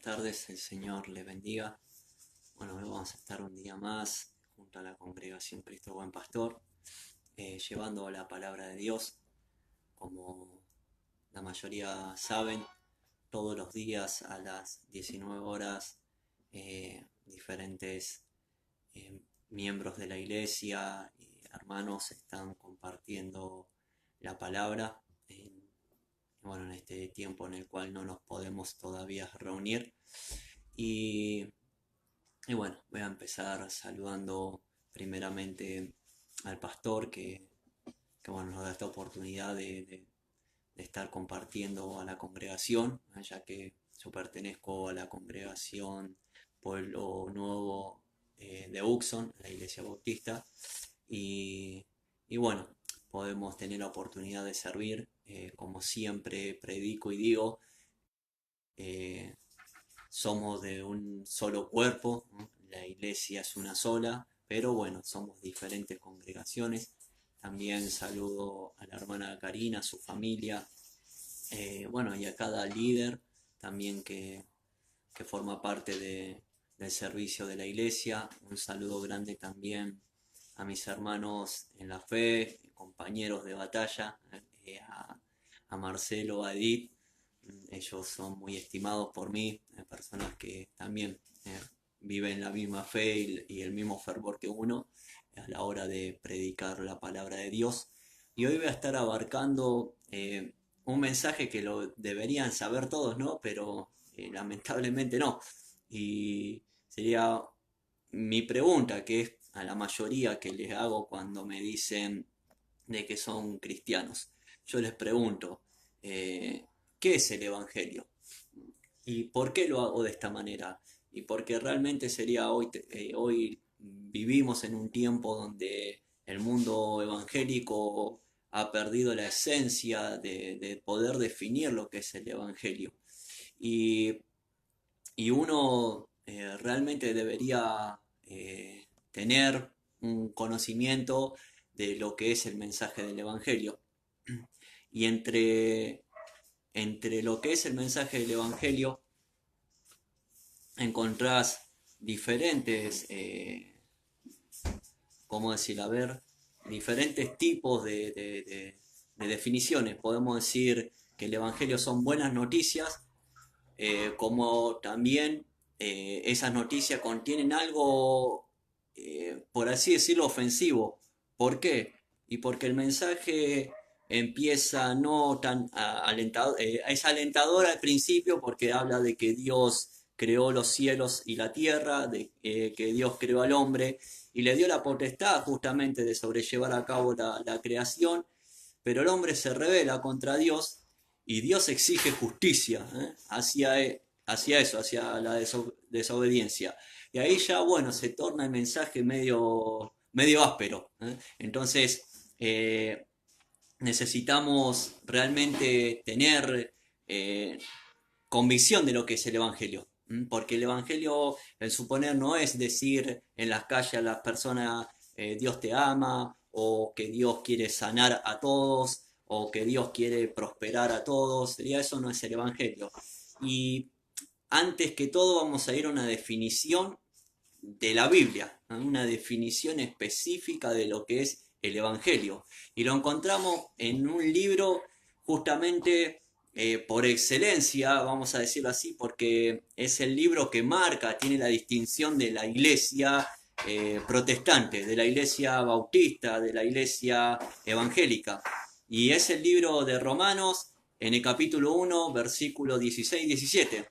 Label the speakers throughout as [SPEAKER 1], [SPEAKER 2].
[SPEAKER 1] tardes, el Señor le bendiga. Bueno, hoy vamos a estar un día más junto a la congregación Cristo Buen Pastor, llevando la palabra de Dios. Como la mayoría saben, todos los días a las 19 horas, diferentes miembros de la iglesia y hermanos están compartiendo la palabra. En este tiempo en el cual no nos podemos todavía reunir. Y, y bueno, voy a empezar saludando primeramente al pastor que bueno, nos da esta oportunidad de estar compartiendo a la congregación, ya que yo pertenezco a la congregación Pueblo Nuevo de Uxon, la iglesia bautista, y, y bueno, podemos tener la oportunidad de servir. Como siempre predico y digo, eh, somos de un solo cuerpo, ¿no? La iglesia es una sola, pero bueno, somos diferentes congregaciones. También saludo a la hermana Karina, a su familia, bueno, y a cada líder también que forma parte del servicio de la iglesia. Un saludo grande también a mis hermanos en la fe, compañeros de batalla, a Marcelo, a Edith. Ellos son muy estimados por mí, personas que también viven la misma fe y el mismo fervor que uno a la hora de predicar la palabra de Dios. Y hoy voy a estar abarcando un mensaje que lo deberían saber todos, ¿no? Pero lamentablemente no. Y sería mi pregunta, que es a la mayoría que les hago cuando me dicen de que son cristianos. Yo les pregunto, ¿qué es el Evangelio? ¿Y por qué lo hago de esta manera? Y porque realmente sería hoy vivimos en un tiempo donde el mundo evangélico ha perdido la esencia de poder definir lo que es el Evangelio. Y, y uno realmente debería tener un conocimiento de lo que es el mensaje del Evangelio. Y entre lo que es el mensaje del Evangelio encontrás diferentes, ¿cómo decir? A ver, diferentes tipos de definiciones. Podemos decir que el Evangelio son buenas noticias, como también esas noticias contienen algo, por así decirlo, ofensivo. ¿Por qué? Y porque el mensaje empieza no tan alentador, es alentador al principio porque habla de que Dios creó los cielos y la tierra, de que Dios creó al hombre y le dio la potestad justamente de sobrellevar a cabo la creación, pero el hombre se rebela contra Dios y Dios exige justicia hacia eso, hacia la desobediencia. Y ahí ya, bueno, se torna el mensaje medio áspero. Entonces, necesitamos realmente tener convicción de lo que es el Evangelio. Porque el Evangelio, el suponer, no es decir en las calles a las personas Dios te ama, o que Dios quiere sanar a todos, o que Dios quiere prosperar a todos. Sería eso, no es el Evangelio. Y antes que todo vamos a ir a una definición de la Biblia, ¿no? Una definición específica de lo que es el Evangelio. Y lo encontramos en un libro justamente por excelencia, vamos a decirlo así, porque es el libro que marca, tiene la distinción de la iglesia protestante, de la iglesia bautista, de la iglesia evangélica. Y es el libro de Romanos en el capítulo 1, versículo 16-17.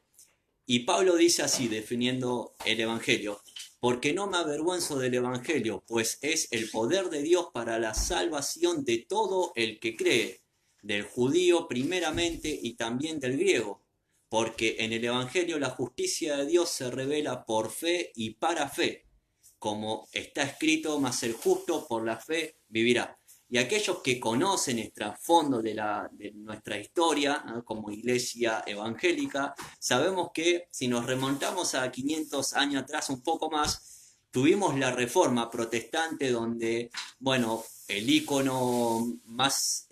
[SPEAKER 1] Y Pablo dice así, definiendo el Evangelio: porque no me avergüenzo del Evangelio, pues es el poder de Dios para la salvación de todo el que cree, del judío primeramente y también del griego, porque en el Evangelio la justicia de Dios se revela por fe y para fe, como está escrito, mas el justo por la fe vivirá. Y aquellos que conocen el trasfondo de nuestra historia, ¿no?, como iglesia evangélica, sabemos que si nos remontamos a 500 años atrás, un poco más, tuvimos la Reforma Protestante, donde, bueno, el ícono más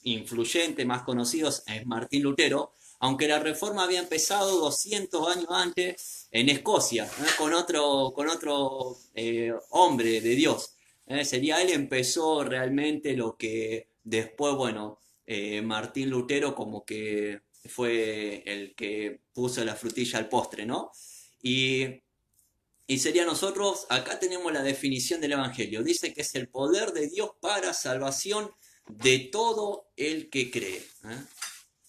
[SPEAKER 1] influyente, más conocido es Martín Lutero, aunque la reforma había empezado 200 años antes en Escocia, con otro hombre de Dios. Sería él empezó realmente lo que después, bueno, Martín Lutero como que fue el que puso la frutilla al postre, ¿no? Y sería nosotros, acá tenemos la definición del Evangelio. Dice que es el poder de Dios para salvación de todo el que cree.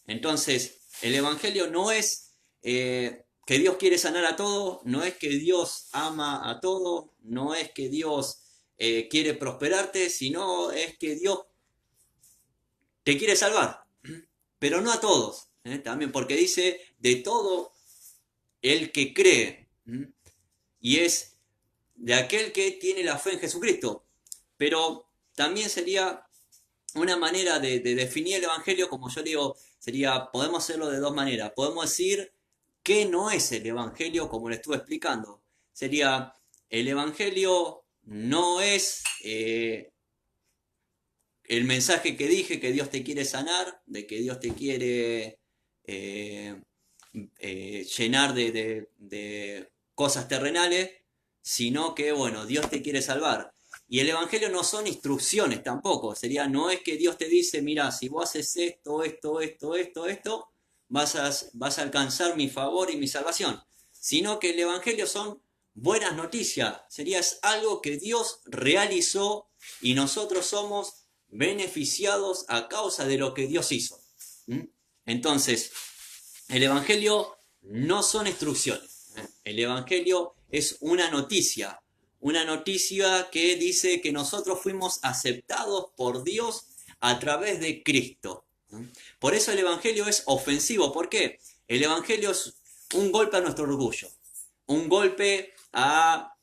[SPEAKER 1] Entonces, el Evangelio no es que Dios quiere sanar a todos, no es que Dios ama a todos, no es que Dios quiere prosperarte, sino es que Dios te quiere salvar, pero no a todos. También porque dice de todo el que cree. Y es de aquel que tiene la fe en Jesucristo. Pero también sería una manera de definir el Evangelio, como yo digo, sería, podemos hacerlo de dos maneras. Podemos decir que no es el Evangelio, como le estuve explicando. Sería, el Evangelio no es el mensaje que dije, que Dios te quiere sanar, de que Dios te quiere eh, llenar de cosas terrenales, sino que, bueno, Dios te quiere salvar. Y el Evangelio no son instrucciones tampoco, sería, no es que Dios te dice, mira, si vos haces esto, vas a alcanzar mi favor y mi salvación, sino que el Evangelio son buenas noticias, sería es algo que Dios realizó y nosotros somos beneficiados a causa de lo que Dios hizo. Entonces, el Evangelio no son instrucciones. El Evangelio es una noticia que dice que nosotros fuimos aceptados por Dios a través de Cristo. Por eso el Evangelio es ofensivo. ¿Por qué? El Evangelio es un golpe a nuestro orgullo, un golpe a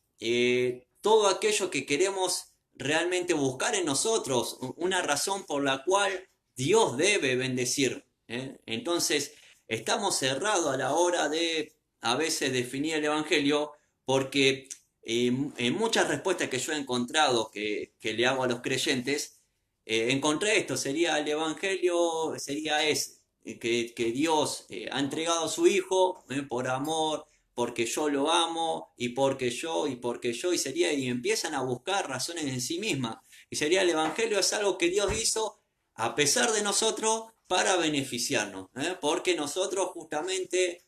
[SPEAKER 1] todo aquello que queremos realmente buscar en nosotros, una razón por la cual Dios debe bendecir. Entonces, estamos cerrados a la hora de a veces definir el Evangelio porque en muchas respuestas que yo he encontrado que le hago a los creyentes, encontré esto, sería el Evangelio, sería que Dios ha entregado a su Hijo por amor, porque yo lo amo, y porque yo, y sería, y empiezan a buscar razones en sí mismas. Y sería el Evangelio es algo que Dios hizo a pesar de nosotros para beneficiarnos, porque nosotros justamente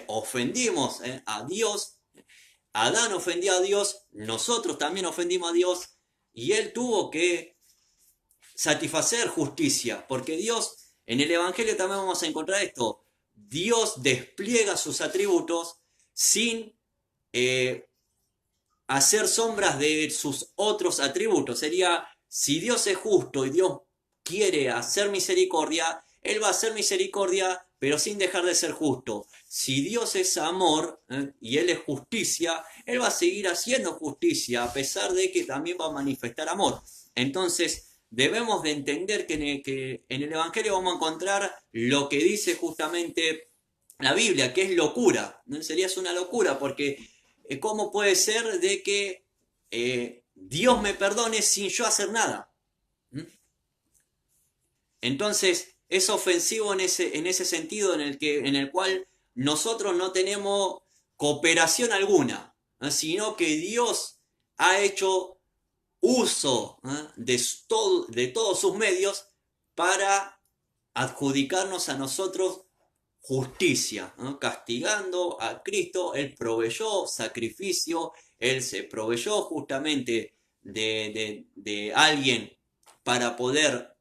[SPEAKER 1] ofendimos a Dios, Adán ofendió a Dios, nosotros también ofendimos a Dios, y Él tuvo que satisfacer justicia, porque Dios, en el Evangelio también vamos a encontrar esto, Dios despliega sus atributos sin hacer sombras de sus otros atributos. Sería, si Dios es justo y Dios quiere hacer misericordia, Él va a hacer misericordia, pero sin dejar de ser justo. Si Dios es amor y Él es justicia, Él va a seguir haciendo justicia, a pesar de que también va a manifestar amor. Entonces, debemos de entender que en el Evangelio vamos a encontrar lo que dice justamente la Biblia, que es locura. ¿No? Sería una locura, porque ¿cómo puede ser de que Dios me perdone sin yo hacer nada? Entonces, es ofensivo en ese sentido en el cual nosotros no tenemos cooperación alguna, sino que Dios ha hecho uso de todos sus medios para adjudicarnos a nosotros justicia, castigando a Cristo. Él proveyó sacrificio, Él se proveyó justamente de alguien para poder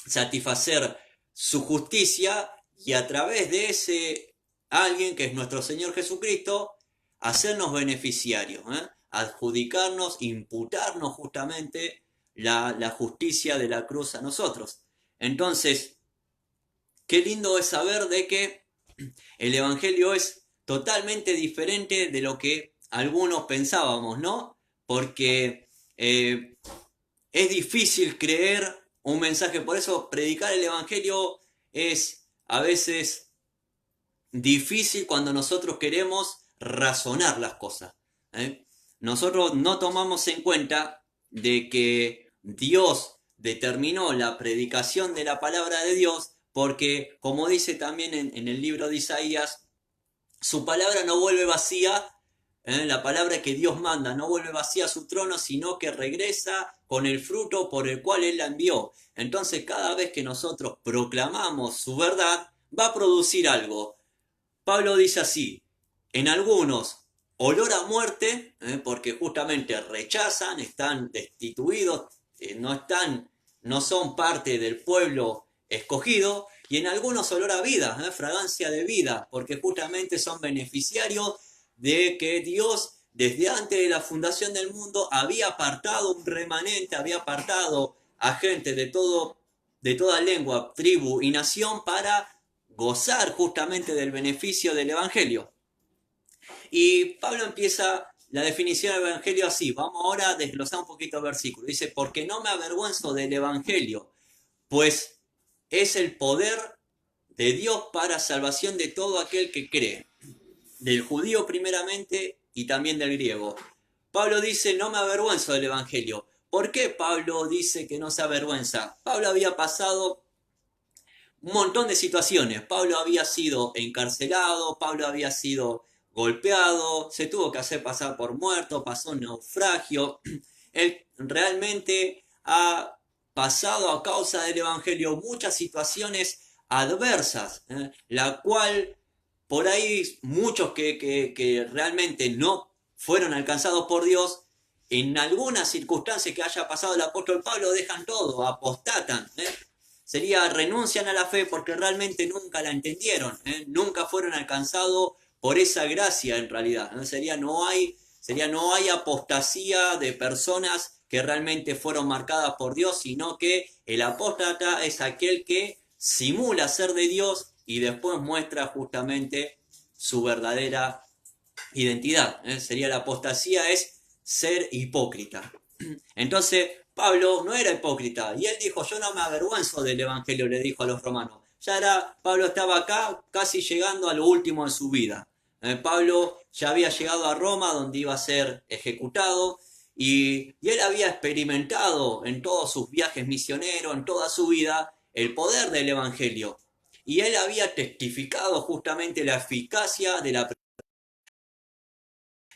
[SPEAKER 1] satisfacer su justicia y a través de ese alguien que es nuestro Señor Jesucristo, hacernos beneficiarios, adjudicarnos, imputarnos justamente la justicia de la cruz a nosotros. Entonces, qué lindo es saber de que el Evangelio es totalmente diferente de lo que algunos pensábamos, ¿no? Porque es difícil creer un mensaje, por eso predicar el Evangelio es a veces difícil cuando nosotros queremos razonar las cosas. Nosotros no tomamos en cuenta de que Dios determinó la predicación de la palabra de Dios porque como dice también en el libro de Isaías, su palabra no vuelve vacía, la palabra que Dios manda no vuelve vacía a su trono, sino que regresa con el fruto por el cual Él la envió. Entonces cada vez que nosotros proclamamos su verdad, va a producir algo. Pablo dice así, en algunos olor a muerte, porque justamente rechazan, están destituidos, no son parte del pueblo escogido, y en algunos olor a vida, fragancia de vida, porque justamente son beneficiarios de que Dios desde antes de la fundación del mundo había apartado un remanente, había apartado a gente de toda lengua, tribu y nación para gozar justamente del beneficio del Evangelio. Y Pablo empieza la definición del Evangelio así. Vamos ahora a desglosar un poquito el versículo. Dice, porque no me avergüenzo del Evangelio, pues es el poder de Dios para salvación de todo aquel que cree, del judío primeramente y también del griego. Pablo dice, no me avergüenzo del Evangelio. ¿Por qué Pablo dice que no se avergüenza? Pablo había pasado un montón de situaciones. Pablo había sido encarcelado, Pablo había sido golpeado, se tuvo que hacer pasar por muerto, pasó un naufragio. Él realmente ha pasado a causa del Evangelio muchas situaciones adversas, la cual por ahí muchos que realmente no fueron alcanzados por Dios, en algunas circunstancias que haya pasado el apóstol Pablo dejan todo, apostatan, sería renuncian a la fe porque realmente nunca la entendieron, nunca fueron alcanzados por esa gracia en realidad, sería no hay apostasía de personas que realmente fueron marcadas por Dios, sino que el apóstata es aquel que simula ser de Dios y después muestra justamente su verdadera identidad. Sería la apostasía es ser hipócrita. Entonces Pablo no era hipócrita y él dijo, yo no me avergüenzo del Evangelio, le dijo a los romanos. Pablo estaba acá casi llegando a lo último de su vida. Pablo ya había llegado a Roma donde iba a ser ejecutado y él había experimentado en todos sus viajes misioneros, en toda su vida, el poder del Evangelio. Y él había testificado justamente la eficacia de la...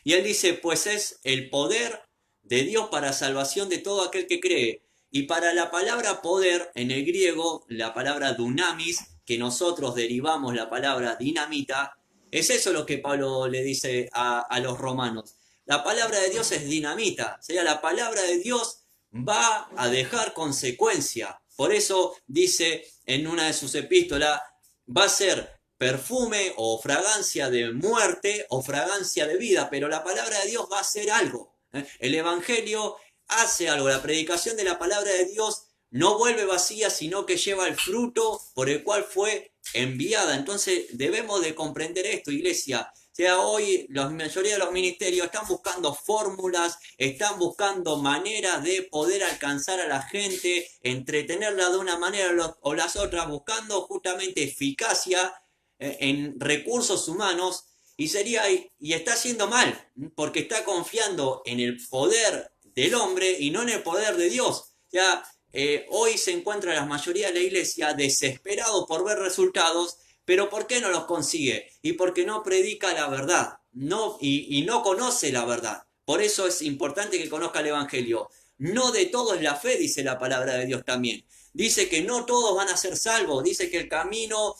[SPEAKER 1] Y él dice, pues es el poder de Dios para salvación de todo aquel que cree. Y para la palabra poder, en el griego, la palabra dunamis, que nosotros derivamos la palabra dinamita, es eso lo que Pablo le dice a los romanos. La palabra de Dios es dinamita, o sea, la palabra de Dios va a dejar consecuencia. Por eso dice en una de sus epístolas, va a ser perfume o fragancia de muerte o fragancia de vida, pero la palabra de Dios va a hacer algo. El Evangelio hace algo, la predicación de la palabra de Dios no vuelve vacía, sino que lleva el fruto por el cual fue enviada. Entonces debemos de comprender esto, iglesia. O sea, hoy la mayoría de los ministerios están buscando fórmulas, están buscando maneras de poder alcanzar a la gente, entretenerla de una manera o las otras, buscando justamente eficacia en recursos humanos y está haciendo mal, porque está confiando en el poder del hombre y no en el poder de Dios. Ya hoy se encuentra la mayoría de la iglesia desesperado por ver resultados, pero ¿por qué no los consigue? Y porque no predica la verdad, y no conoce la verdad. Por eso es importante que conozca el Evangelio. No de todo es la fe, dice la palabra de Dios también. Dice que no todos van a ser salvos, dice que el camino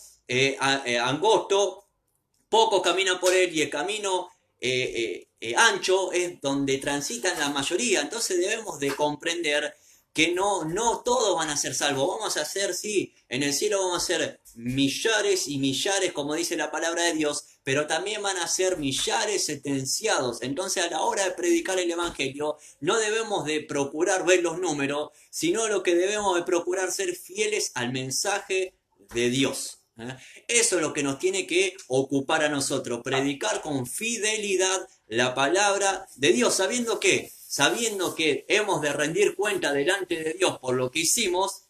[SPEAKER 1] angosto, pocos caminan por él y el camino ancho es donde transitan la mayoría. Entonces debemos de comprender que no todos van a ser salvos. Vamos a ser, sí, en el cielo vamos a ser millares y millares, como dice la palabra de Dios, pero también van a ser millares sentenciados. Entonces a la hora de predicar el Evangelio no debemos de procurar ver los números, sino lo que debemos de procurar ser fieles al mensaje de Dios. Eso es lo que nos tiene que ocupar a nosotros, predicar con fidelidad la palabra de Dios, sabiendo que hemos de rendir cuenta delante de Dios por lo que hicimos,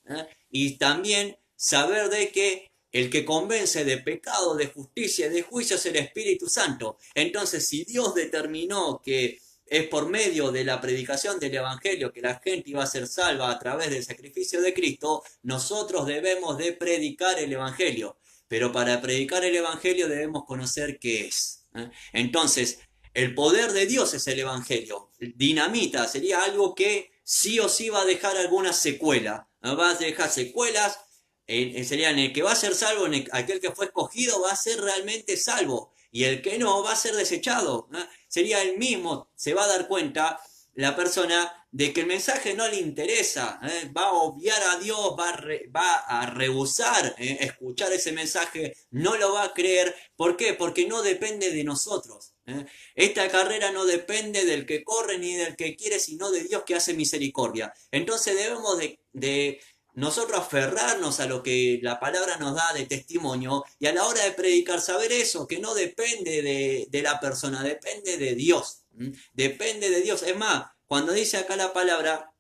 [SPEAKER 1] y también saber de que el que convence de pecado, de justicia y de juicio es el Espíritu Santo. Entonces, si Dios determinó que es por medio de la predicación del Evangelio que la gente iba a ser salva a través del sacrificio de Cristo, nosotros debemos de predicar el Evangelio. Pero para predicar el Evangelio debemos conocer qué es. Entonces, el poder de Dios es el Evangelio. Dinamita sería algo que sí o sí va a dejar alguna secuela. Va a dejar secuelas, sería en el que va a ser salvo, aquel que fue escogido va a ser realmente salvo. Y el que no va a ser desechado. Sería el mismo, se va a dar cuenta la persona de que el mensaje no le interesa, va a obviar a Dios, va a rehusar escuchar ese mensaje, no lo va a creer. ¿Por qué? Porque no depende de nosotros. Esta carrera no depende del que corre ni del que quiere, sino de Dios que hace misericordia. Entonces debemos de nosotros aferrarnos a lo que la palabra nos da de testimonio y a la hora de predicar saber eso, que no depende de la persona, depende de Dios. Depende de Dios. Es más, cuando dice acá la palabra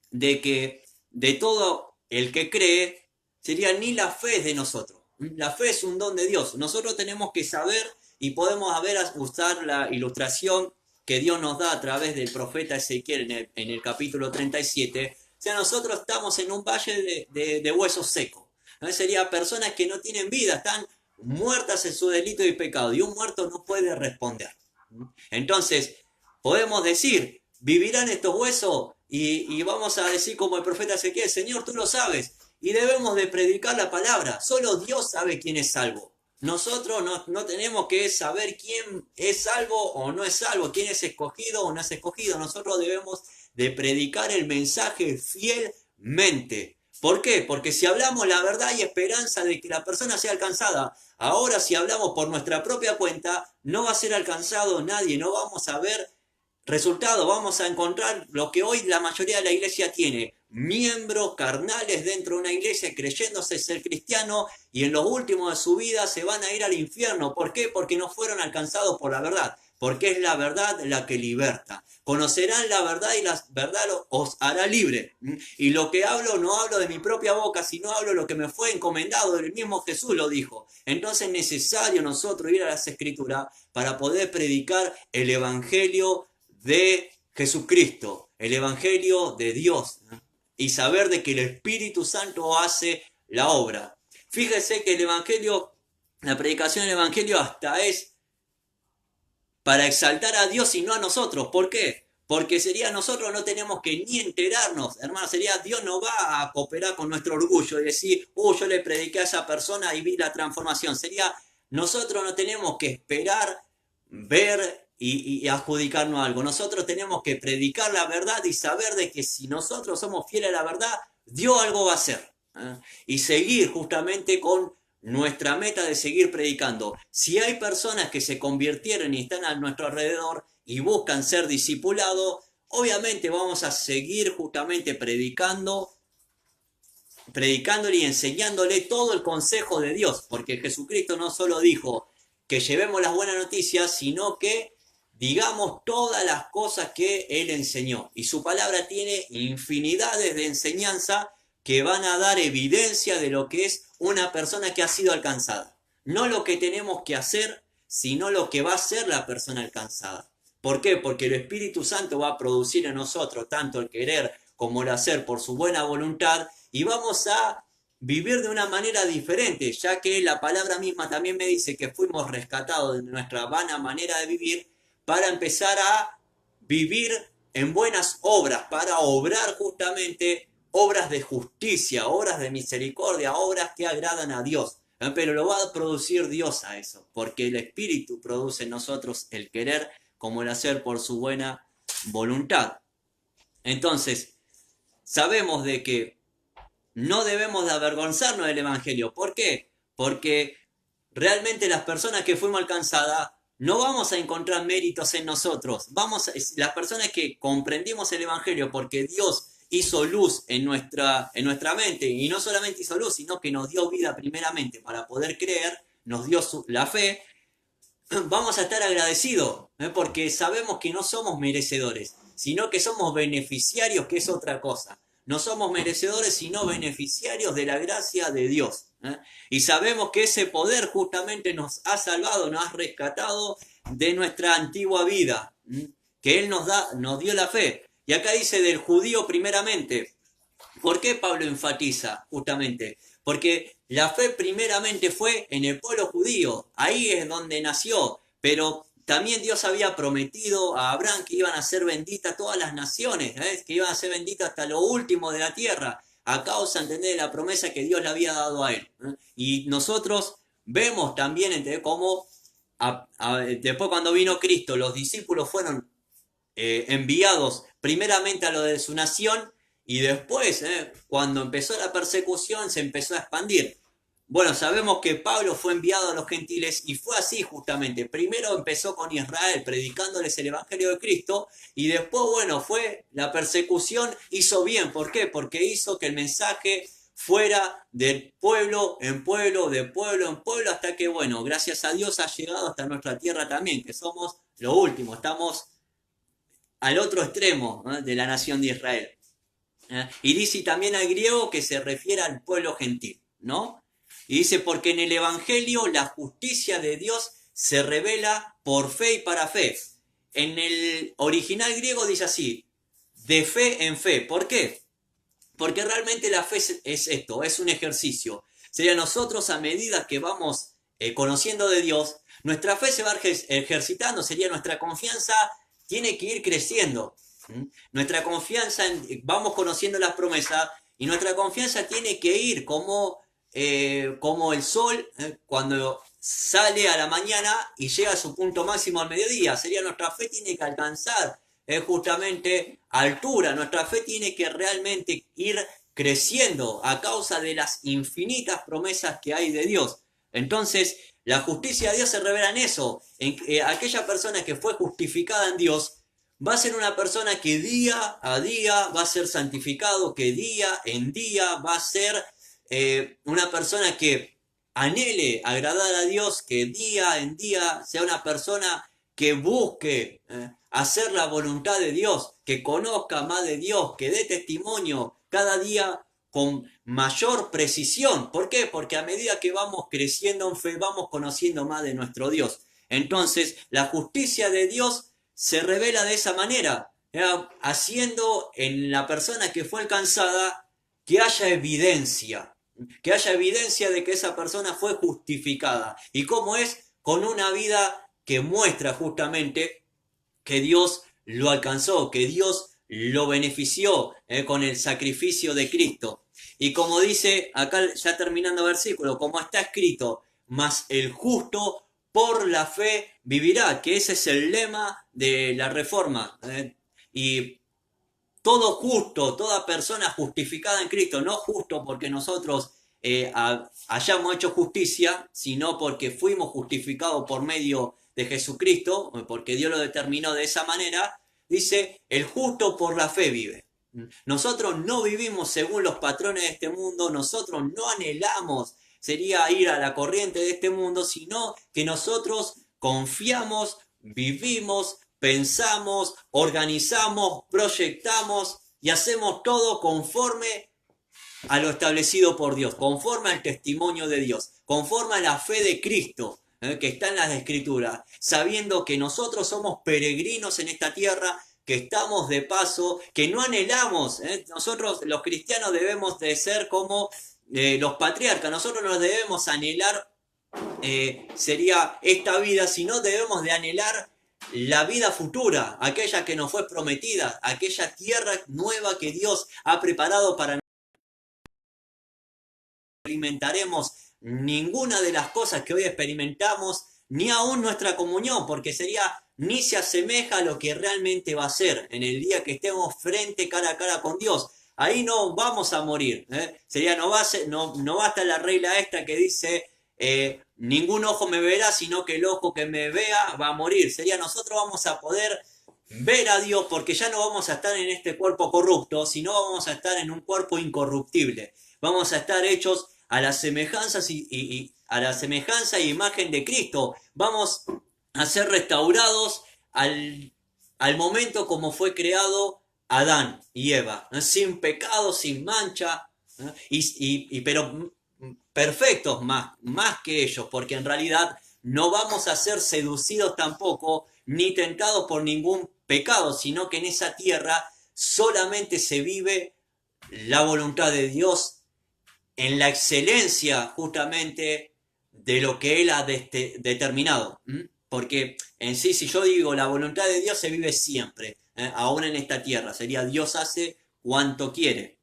[SPEAKER 1] de que de todo el que cree, sería ni la fe es de nosotros. La fe es un don de Dios. Nosotros tenemos que saber y podemos usar la ilustración que Dios nos da a través del profeta Ezequiel en el capítulo 37. O sea, nosotros estamos en un valle de huesos secos. Sería personas que no tienen vida, están muertas en su delito y pecado. Y un muerto no puede responder. Entonces, podemos decir, ¿vivirán estos huesos? Y vamos a decir como el profeta Ezequiel, Señor, tú lo sabes. Y debemos de predicar la palabra. Solo Dios sabe quién es salvo. Nosotros no tenemos que saber quién es salvo o no es salvo, quién es escogido o no es escogido. Nosotros debemos de predicar el mensaje fielmente. ¿Por qué? Porque si hablamos la verdad hay esperanza de que la persona sea alcanzada. Ahora si hablamos por nuestra propia cuenta, no va a ser alcanzado nadie, no vamos a ver resultado, vamos a encontrar lo que hoy la mayoría de la iglesia tiene, miembros carnales dentro de una iglesia creyéndose ser cristiano y en los últimos de su vida se van a ir al infierno. ¿Por qué? Porque no fueron alcanzados por la verdad, porque es la verdad la que liberta. Conocerán la verdad y la verdad os hará libre. Y lo que hablo no hablo de mi propia boca, sino hablo lo que me fue encomendado, el mismo Jesús lo dijo. Entonces es necesario nosotros ir a las Escrituras para poder predicar el Evangelio de Jesucristo, el Evangelio de Dios, y saber de que el Espíritu Santo hace la obra. Fíjese que el Evangelio, la predicación del Evangelio hasta es para exaltar a Dios y no a nosotros. ¿Por qué? Porque sería nosotros no tenemos que ni enterarnos, hermano, sería Dios no va a cooperar con nuestro orgullo y decir, yo le prediqué a esa persona y vi la transformación. Sería, nosotros no tenemos que esperar, ver y adjudicarnos algo. Nosotros tenemos que predicar la verdad y saber de que si nosotros somos fieles a la verdad, Dios algo va a hacer. Y seguir justamente con nuestra meta de seguir predicando. Si hay personas que se convirtieron y están a nuestro alrededor y buscan ser discipulados, obviamente vamos a seguir justamente predicándole y enseñándole todo el consejo de Dios, porque Jesucristo no solo dijo que llevemos las buenas noticias, sino que digamos todas las cosas que Él enseñó. Y su palabra tiene infinidades de enseñanza que van a dar evidencia de lo que es una persona que ha sido alcanzada. No lo que tenemos que hacer, sino lo que va a ser la persona alcanzada. ¿Por qué? Porque el Espíritu Santo va a producir en nosotros tanto el querer como el hacer por su buena voluntad y vamos a vivir de una manera diferente, ya que la palabra misma también me dice que fuimos rescatados de nuestra vana manera de vivir para empezar a vivir en buenas obras, para obrar justamente obras de justicia, obras de misericordia, obras que agradan a Dios. Pero lo va a producir Dios a eso, porque el Espíritu produce en nosotros el querer como el hacer por su buena voluntad. Entonces, sabemos de que no debemos de avergonzarnos del Evangelio. ¿Por qué? Porque realmente las personas que fuimos alcanzadas no vamos a encontrar méritos en nosotros. Las personas que comprendimos el Evangelio porque Dios hizo luz en nuestra mente, y no solamente hizo luz, sino que nos dio vida primeramente para poder creer, nos dio la fe, vamos a estar agradecidos, porque sabemos que no somos merecedores, sino que somos beneficiarios, que es otra cosa. No somos merecedores, sino beneficiarios de la gracia de Dios. Y sabemos que ese poder justamente nos ha salvado, nos ha rescatado de nuestra antigua vida. que Él nos dio la fe. Y acá dice del judío primeramente. ¿Por qué Pablo enfatiza justamente? Porque la fe primeramente fue en el pueblo judío, ahí es donde nació, pero también Dios había prometido a Abraham que iban a ser benditas todas las naciones, que iban a ser benditas hasta lo último de la tierra, a causa, ¿entendés?, de la promesa que Dios le había dado a él. Y nosotros vemos también, ¿entendés?, cómo después cuando vino Cristo, los discípulos fueron enviados primeramente a lo de su nación y después, cuando empezó la persecución, se empezó a expandir. Bueno, sabemos que Pablo fue enviado a los gentiles y fue así justamente. Primero empezó con Israel, predicándoles el Evangelio de Cristo, y después, bueno, fue la persecución, hizo bien. ¿Por qué? Porque hizo que el mensaje fuera del pueblo en pueblo, de pueblo en pueblo, hasta que, bueno, gracias a Dios ha llegado hasta nuestra tierra también, que somos lo último, estamos al otro extremo, de la nación de Israel. Y dice también al griego que se refiere al pueblo gentil, ¿no? Y dice, porque en el Evangelio la justicia de Dios se revela por fe y para fe. En el original griego dice así, de fe en fe. ¿Por qué? Porque realmente la fe es esto, es un ejercicio. Sería nosotros a medida que vamos conociendo de Dios, nuestra fe se va ejercitando, sería nuestra confianza tiene que ir creciendo. Nuestra confianza, vamos conociendo las promesas y nuestra confianza tiene que ir como el sol cuando sale a la mañana y llega a su punto máximo al mediodía. Sería nuestra fe tiene que alcanzar justamente altura. Nuestra fe tiene que realmente ir creciendo a causa de las infinitas promesas que hay de Dios. Entonces, la justicia de Dios se revela en eso, en aquella persona que fue justificada en Dios, va a ser una persona que día a día va a ser santificado, que día en día va a ser una persona que anhele agradar a Dios, que día en día sea una persona que busque hacer la voluntad de Dios, que conozca más de Dios, que dé testimonio cada día con mayor precisión. ¿Por qué? Porque a medida que vamos creciendo en fe, vamos conociendo más de nuestro Dios. Entonces, la justicia de Dios se revela de esa manera, haciendo en la persona que fue alcanzada que haya evidencia de que esa persona fue justificada. ¿Y cómo es? Con una vida que muestra justamente que Dios lo alcanzó, que Dios lo benefició con el sacrificio de Cristo. Y como dice acá, ya terminando el versículo, como está escrito, mas el justo por la fe vivirá, que ese es el lema de la reforma. Y todo justo, toda persona justificada en Cristo, no justo porque nosotros hayamos hecho justicia, sino porque fuimos justificados por medio de Jesucristo, porque Dios lo determinó de esa manera, dice, el justo por la fe vive. Nosotros no vivimos según los patrones de este mundo, nosotros no anhelamos, sería ir a la corriente de este mundo, sino que nosotros confiamos, vivimos, pensamos, organizamos, proyectamos y hacemos todo conforme a lo establecido por Dios, conforme al testimonio de Dios, conforme a la fe de Cristo que está en las Escrituras, sabiendo que nosotros somos peregrinos en esta tierra, que estamos de paso, que no anhelamos. Nosotros los cristianos debemos de ser como los patriarcas, nosotros no debemos anhelar sería esta vida, sino debemos de anhelar la vida futura, aquella que nos fue prometida, aquella tierra nueva que Dios ha preparado para nosotros. No experimentaremos ninguna de las cosas que hoy experimentamos, ni aún nuestra comunión, porque ni se asemeja a lo que realmente va a ser en el día que estemos cara a cara con Dios. Ahí no vamos a morir. No va a estar la regla esta que dice ningún ojo me verá, sino que el ojo que me vea va a morir. Nosotros vamos a poder ver a Dios porque ya no vamos a estar en este cuerpo corrupto, sino vamos a estar en un cuerpo incorruptible. Vamos a estar hechos a la semejanza a la semejanza y imagen de Cristo. Vamos a ser restaurados al momento como fue creado Adán y Eva, sin pecado, sin mancha, pero perfectos más que ellos, porque en realidad no vamos a ser seducidos tampoco, ni tentados por ningún pecado, sino que en esa tierra solamente se vive la voluntad de Dios en la excelencia justamente de lo que Él ha determinado. Porque en sí, si yo digo la voluntad de Dios se vive siempre, aún en esta tierra, sería Dios hace cuanto quiere.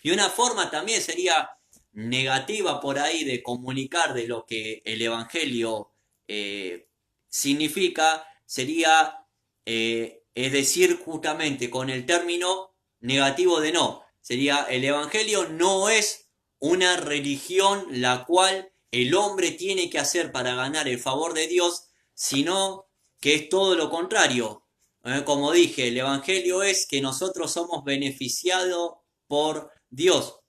[SPEAKER 1] Y una forma también sería negativa por ahí de comunicar de lo que el Evangelio significa, sería, es decir, justamente con el término negativo de no. Sería, el Evangelio no es una religión la cual el hombre tiene que hacer para ganar el favor de Dios, sino que es todo lo contrario. Como dije, el Evangelio es que nosotros somos beneficiados por Dios.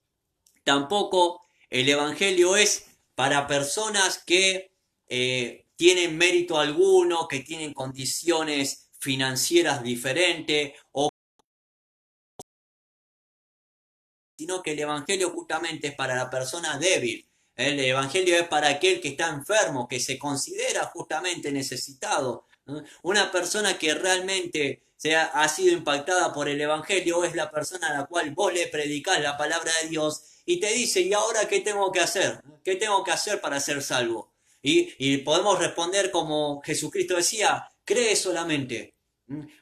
[SPEAKER 1] Tampoco el Evangelio es para personas que tienen mérito alguno, que tienen condiciones financieras diferentes, o sino que el Evangelio justamente es para la persona débil. El Evangelio es para aquel que está enfermo, que se considera justamente necesitado. Una persona que realmente ha sido impactada por el Evangelio es la persona a la cual vos le predicás la palabra de Dios y te dice, ¿y ahora qué tengo que hacer? ¿Qué tengo que hacer para ser salvo? Y podemos responder como Jesucristo decía, cree solamente.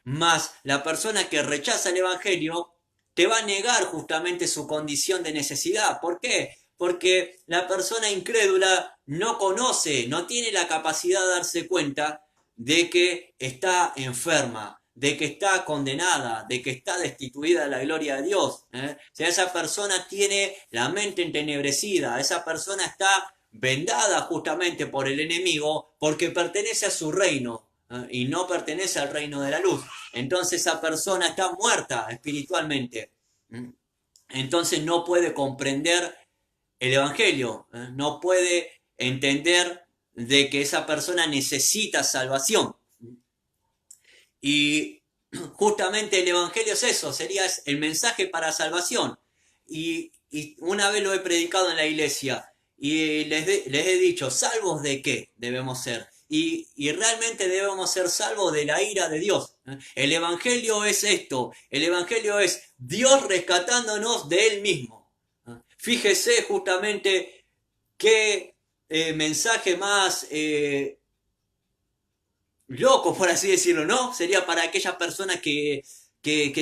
[SPEAKER 1] Más la persona que rechaza el Evangelio te va a negar justamente su condición de necesidad. ¿Por qué? Porque la persona incrédula no conoce, no tiene la capacidad de darse cuenta de que está enferma, de que está condenada, de que está destituida de la gloria de Dios. O sea, esa persona tiene la mente entenebrecida, esa persona está vendada justamente por el enemigo porque pertenece a su reino y no pertenece al reino de la luz. Entonces esa persona está muerta espiritualmente. Entonces no puede comprender el Evangelio, no puede entender de que esa persona necesita salvación. Y justamente el Evangelio es eso, sería el mensaje para salvación. Y una vez lo he predicado en la iglesia y les he dicho, ¿salvos de qué debemos ser? Y realmente debemos ser salvos de la ira de Dios. El Evangelio es esto, el Evangelio es Dios rescatándonos de Él mismo. Fíjese justamente qué mensaje más loco, por así decirlo, ¿no? Sería para aquellas personas que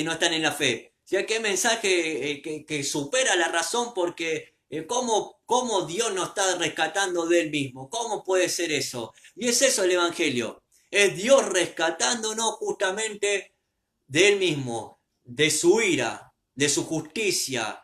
[SPEAKER 1] no están en la fe. O sea, qué mensaje que supera la razón porque ¿cómo Dios nos está rescatando de Él mismo? ¿Cómo puede ser eso? Y es eso el Evangelio. Es Dios rescatándonos justamente de Él mismo, de su ira, de su justicia,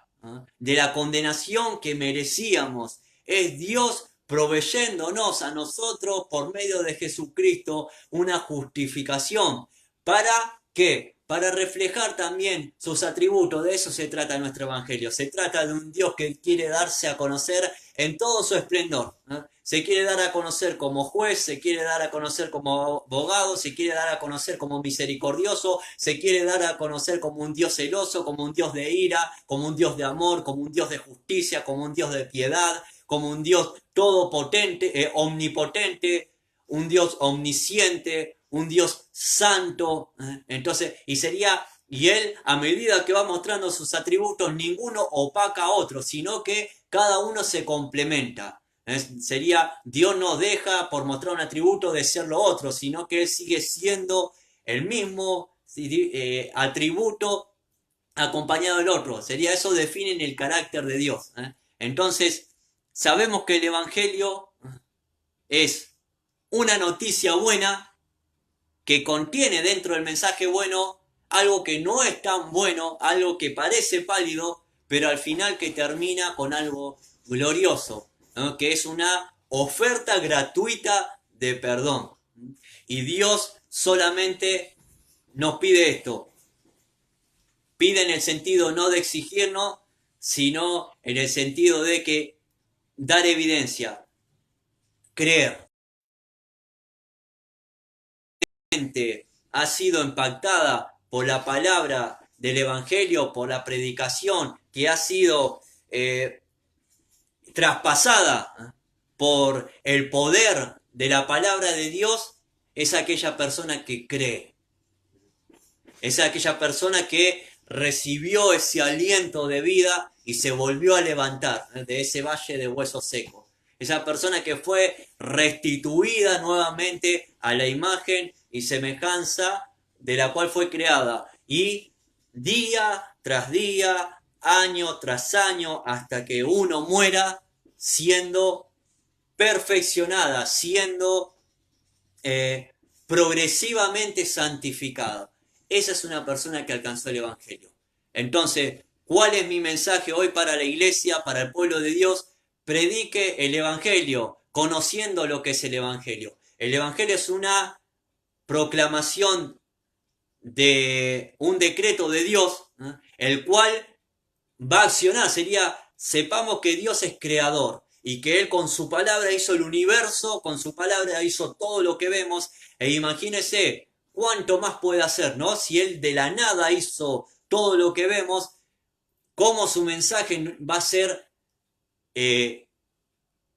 [SPEAKER 1] de la condenación que merecíamos. Es Dios proveyéndonos a nosotros por medio de Jesucristo una justificación. ¿Para qué? Para reflejar también sus atributos. De eso se trata nuestro Evangelio. Se trata de un Dios que quiere darse a conocer en todo su esplendor. Se quiere dar a conocer como juez, se quiere dar a conocer como abogado, se quiere dar a conocer como misericordioso, se quiere dar a conocer como un Dios celoso, como un Dios de ira, como un Dios de amor, como un Dios de justicia, como un Dios de piedad, como un Dios todopotente, omnipotente, un Dios omnisciente, un Dios santo. Entonces, y Él, a medida que va mostrando sus atributos, ninguno opaca a otro, sino que cada uno se complementa. Sería, Dios no deja por mostrar un atributo de ser lo otro, sino que Él sigue siendo el mismo atributo acompañado del otro. Sería eso, define el carácter de Dios. Entonces, sabemos que el Evangelio es una noticia buena que contiene dentro del mensaje bueno algo que no es tan bueno, algo que parece pálido, pero al final que termina con algo glorioso, ¿no? Que es una oferta gratuita de perdón. Y Dios solamente nos pide esto. Pide en el sentido no de exigirnos, sino en el sentido de que dar evidencia, creer. Ha sido impactada por la palabra del Evangelio, por la predicación, que ha sido traspasada por el poder de la palabra de Dios, es aquella persona que cree. Es aquella persona que recibió ese aliento de vida y se volvió a levantar de ese valle de huesos secos. Esa persona que fue restituida nuevamente a la imagen y semejanza de la cual fue creada. Y día tras día, año tras año, hasta que uno muera, siendo perfeccionada, siendo progresivamente santificada. Esa es una persona que alcanzó el Evangelio. Entonces, ¿cuál es mi mensaje hoy para la iglesia, para el pueblo de Dios? Predique el Evangelio, conociendo lo que es el Evangelio. El Evangelio es una proclamación de un decreto de Dios, ¿eh? El cual va a accionar. Sería, sepamos que Dios es creador y que Él con su palabra hizo el universo, con su palabra hizo todo lo que vemos, e imagínese cuánto más puede hacer, ¿no? Si Él de la nada hizo todo lo que vemos, cómo su mensaje va a ser eh,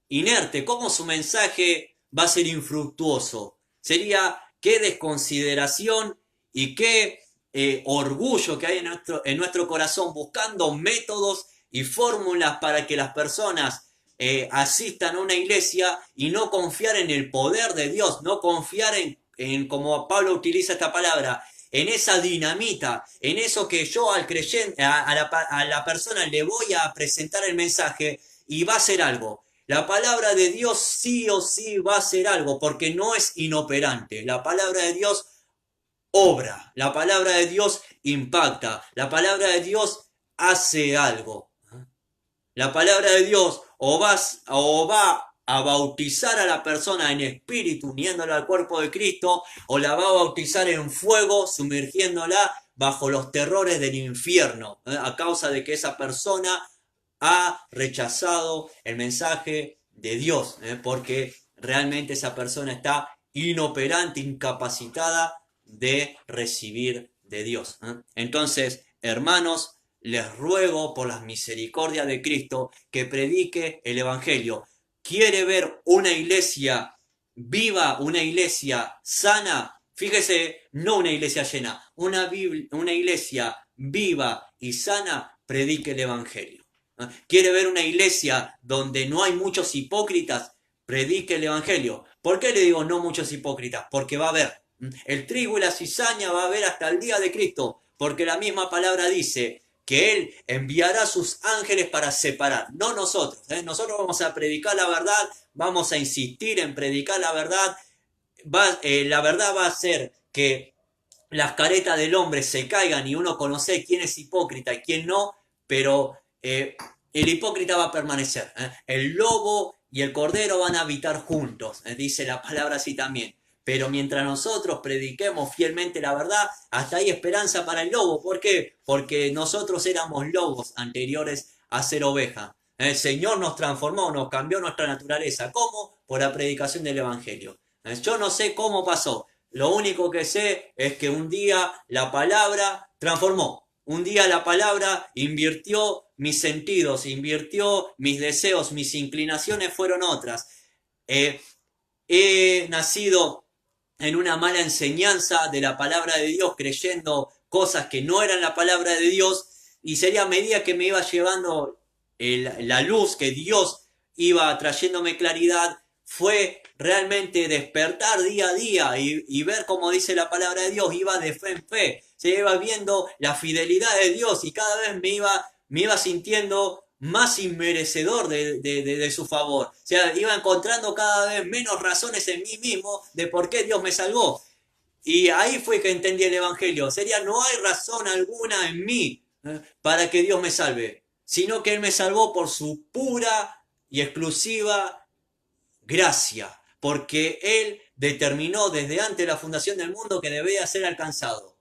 [SPEAKER 1] inerte, cómo su mensaje va a ser infructuoso. Sería qué desconsideración y qué orgullo que hay en nuestro corazón buscando métodos y fórmulas para que las personas asistan a una iglesia y no confiar en el poder de Dios, no confiar como Pablo utiliza esta palabra, en esa dinamita, en eso que yo al creyente, a la persona le voy a presentar el mensaje y va a hacer algo. La palabra de Dios sí o sí va a hacer algo porque no es inoperante. La palabra de Dios obra, la palabra de Dios impacta, la palabra de Dios hace algo. La palabra de Dios o va a bautizar a la persona en espíritu, uniéndola al cuerpo de Cristo, o la va a bautizar en fuego, sumergiéndola bajo los terrores del infierno, a causa de que esa persona ha rechazado el mensaje de Dios, porque realmente esa persona está inoperante, incapacitada de recibir de Dios. Entonces, hermanos, les ruego por las misericordias de Cristo que predique el Evangelio. ¿Quiere ver una iglesia viva, una iglesia sana? Fíjese, no una iglesia llena, una iglesia viva y sana, predique el Evangelio. ¿Quiere ver una iglesia donde no hay muchos hipócritas? Predique el Evangelio. ¿Por qué le digo no muchos hipócritas? Porque va a haber. El trigo y la cizaña va a haber hasta el día de Cristo. Porque la misma palabra dice que Él enviará a sus ángeles para separar. No nosotros. Nosotros vamos a predicar la verdad. Vamos a insistir en predicar la verdad. La verdad va a hacer que las caretas del hombre se caigan y uno conoce quién es hipócrita y quién no. Pero el hipócrita va a permanecer. El lobo y el cordero van a habitar juntos, dice la palabra así también. Pero mientras nosotros prediquemos fielmente la verdad, hasta hay esperanza para el lobo. ¿Por qué? Porque nosotros éramos lobos anteriores a ser oveja. El Señor nos transformó, nos cambió nuestra naturaleza. ¿Cómo? Por la predicación del Evangelio. Yo no sé cómo pasó. Lo único que sé es que un día la palabra transformó. Un día la palabra invirtió mis sentidos, invirtió mis deseos, mis inclinaciones fueron otras. He nacido en una mala enseñanza de la palabra de Dios, creyendo cosas que no eran la palabra de Dios, y sería a medida que me iba llevando la luz, que Dios iba trayéndome claridad, fue realmente despertar día a día y ver, como dice la palabra de Dios, iba de fe en fe, se iba viendo la fidelidad de Dios y cada vez me iba sintiendo más inmerecedor de su favor. O sea, iba encontrando cada vez menos razones en mí mismo de por qué Dios me salvó. Y ahí fue que entendí el Evangelio. Sería, no hay razón alguna en mí para que Dios me salve, sino que Él me salvó por su pura y exclusiva gracia, porque Él determinó desde antes de la fundación del mundo que debía ser alcanzado.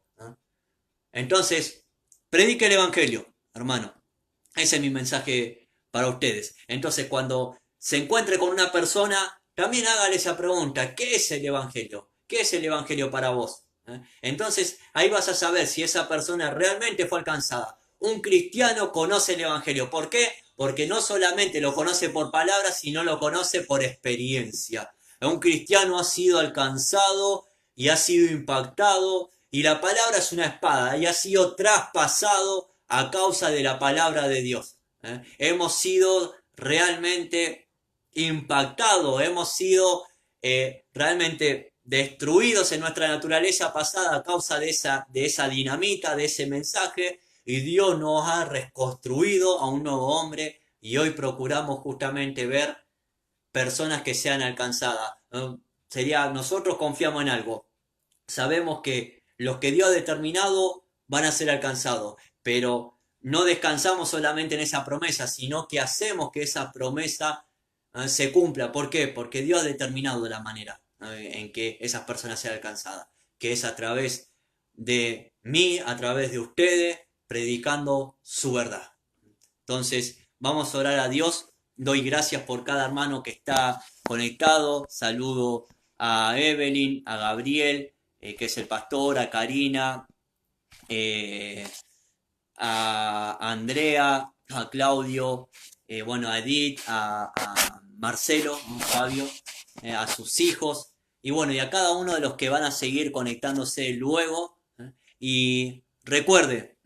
[SPEAKER 1] Entonces, predique el Evangelio, hermano. Ese es mi mensaje para ustedes. Entonces, cuando se encuentre con una persona, también hágale esa pregunta: ¿qué es el Evangelio? ¿Qué es el Evangelio para vos? Entonces, ahí vas a saber si esa persona realmente fue alcanzada. Un cristiano conoce el Evangelio. ¿Por qué? Porque no solamente lo conoce por palabras, sino lo conoce por experiencia. Un cristiano ha sido alcanzado y ha sido impactado Y la palabra es una espada y ha sido traspasado a causa de la palabra de Dios. Hemos sido realmente impactados, hemos sido realmente destruidos en nuestra naturaleza pasada a causa de esa dinamita, de ese mensaje, y Dios nos ha reconstruido a un nuevo hombre y hoy procuramos justamente ver personas que sean alcanzadas. Sería, nosotros confiamos en algo, sabemos que los que Dios ha determinado van a ser alcanzados, pero no descansamos solamente en esa promesa, sino que hacemos que esa promesa se cumpla. ¿Por qué? Porque Dios ha determinado la manera en que esas personas sean alcanzadas, que es a través de mí, a través de ustedes, predicando su verdad. Entonces, vamos a orar a Dios. Doy gracias por cada hermano que está conectado. Saludo a Evelyn, a Gabriel, que es el pastor, a Karina, eh, a Andrea, a Claudio, bueno, a Edith, a Marcelo, a Fabio, a sus hijos, y bueno, y a cada uno de los que van a seguir conectándose luego. Y recuerde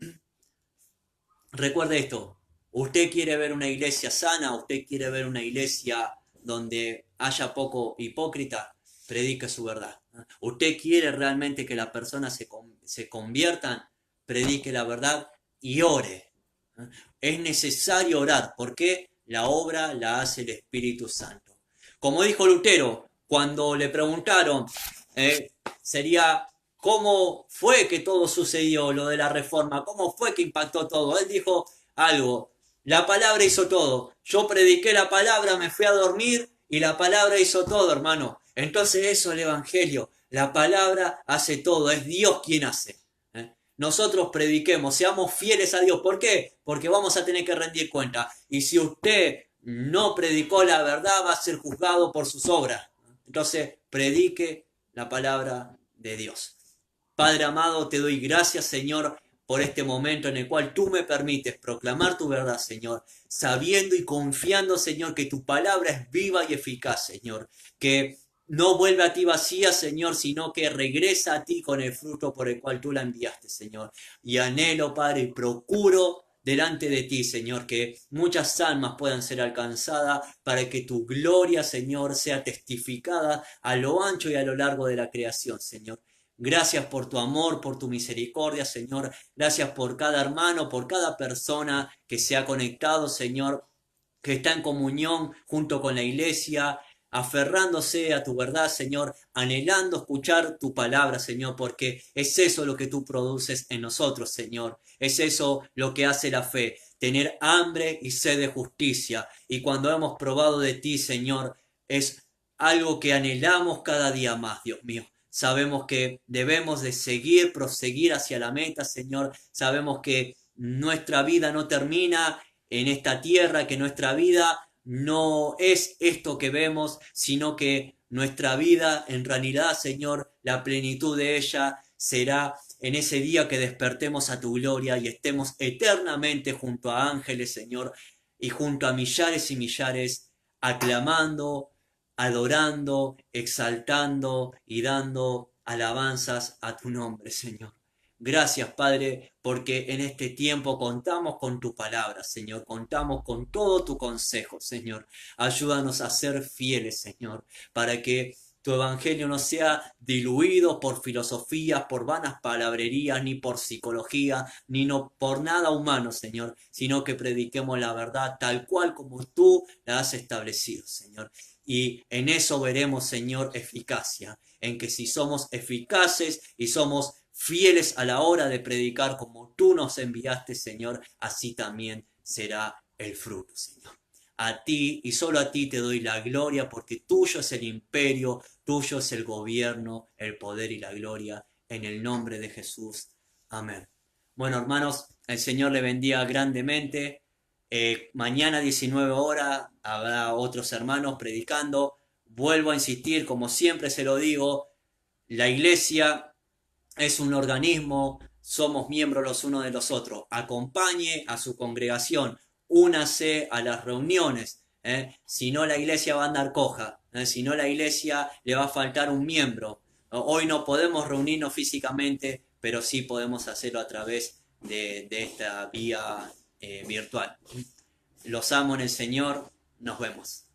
[SPEAKER 1] esto, usted quiere ver una iglesia sana, usted quiere ver una iglesia donde haya poco hipócrita, predique su verdad. Usted quiere realmente que las personas se conviertan, predique la verdad y ore. Es necesario orar, porque la obra la hace el Espíritu Santo. Como dijo Lutero, cuando le preguntaron, sería cómo fue que todo sucedió, lo de la reforma, cómo fue que impactó todo. Él dijo algo, la palabra hizo todo. Yo prediqué la palabra, me fui a dormir y la palabra hizo todo, hermano. Entonces eso es el Evangelio. La palabra hace todo, es Dios quien hace. Nosotros prediquemos, seamos fieles a Dios. ¿Por qué? Porque vamos a tener que rendir cuenta. Y si usted no predicó la verdad, va a ser juzgado por sus obras. Entonces, predique la palabra de Dios. Padre amado, te doy gracias, Señor, por este momento en el cual tú me permites proclamar tu verdad, Señor, sabiendo y confiando, Señor, que tu palabra es viva y eficaz, Señor, que no vuelve a ti vacía, Señor, sino que regresa a ti con el fruto por el cual tú la enviaste, Señor. Y anhelo, Padre, y procuro delante de ti, Señor, que muchas almas puedan ser alcanzadas para que tu gloria, Señor, sea testificada a lo ancho y a lo largo de la creación, Señor. Gracias por tu amor, por tu misericordia, Señor. Gracias por cada hermano, por cada persona que se ha conectado, Señor, que está en comunión junto con la iglesia, aferrándose a tu verdad, Señor, anhelando escuchar tu palabra, Señor, porque es eso lo que tú produces en nosotros, Señor. Es eso lo que hace la fe, tener hambre y sed de justicia. Y cuando hemos probado de ti, Señor, es algo que anhelamos cada día más, Dios mío. Sabemos que debemos de seguir, proseguir hacia la meta, Señor. Sabemos que nuestra vida no termina en esta tierra, que nuestra vida no es esto que vemos, sino que nuestra vida en realidad, Señor, la plenitud de ella será en ese día que despertemos a tu gloria y estemos eternamente junto a ángeles, Señor, y junto a millares y millares, aclamando, adorando, exaltando y dando alabanzas a tu nombre, Señor. Gracias, Padre, porque en este tiempo contamos con tu palabra, Señor, contamos con todo tu consejo, Señor. Ayúdanos a ser fieles, Señor, para que tu evangelio no sea diluido por filosofías, por vanas palabrerías, ni por psicología, ni no por nada humano, Señor, sino que prediquemos la verdad tal cual como tú la has establecido, Señor. Y en eso veremos, Señor, eficacia, en que si somos eficaces y somos fieles a la hora de predicar como tú nos enviaste, Señor, así también será el fruto, Señor. A ti y solo a ti te doy la gloria, porque tuyo es el imperio, tuyo es el gobierno, el poder y la gloria, en el nombre de Jesús. Amén. Bueno, hermanos, el Señor le bendiga grandemente. Mañana 19 horas habrá otros hermanos predicando. Vuelvo a insistir, como siempre se lo digo, la iglesia es un organismo, somos miembros los unos de los otros. Acompañe a su congregación, únase a las reuniones. Si no, la iglesia va a andar coja. Si no, la iglesia le va a faltar un miembro. Hoy no podemos reunirnos físicamente, pero sí podemos hacerlo a través de esta vía virtual. Los amo en el Señor, nos vemos.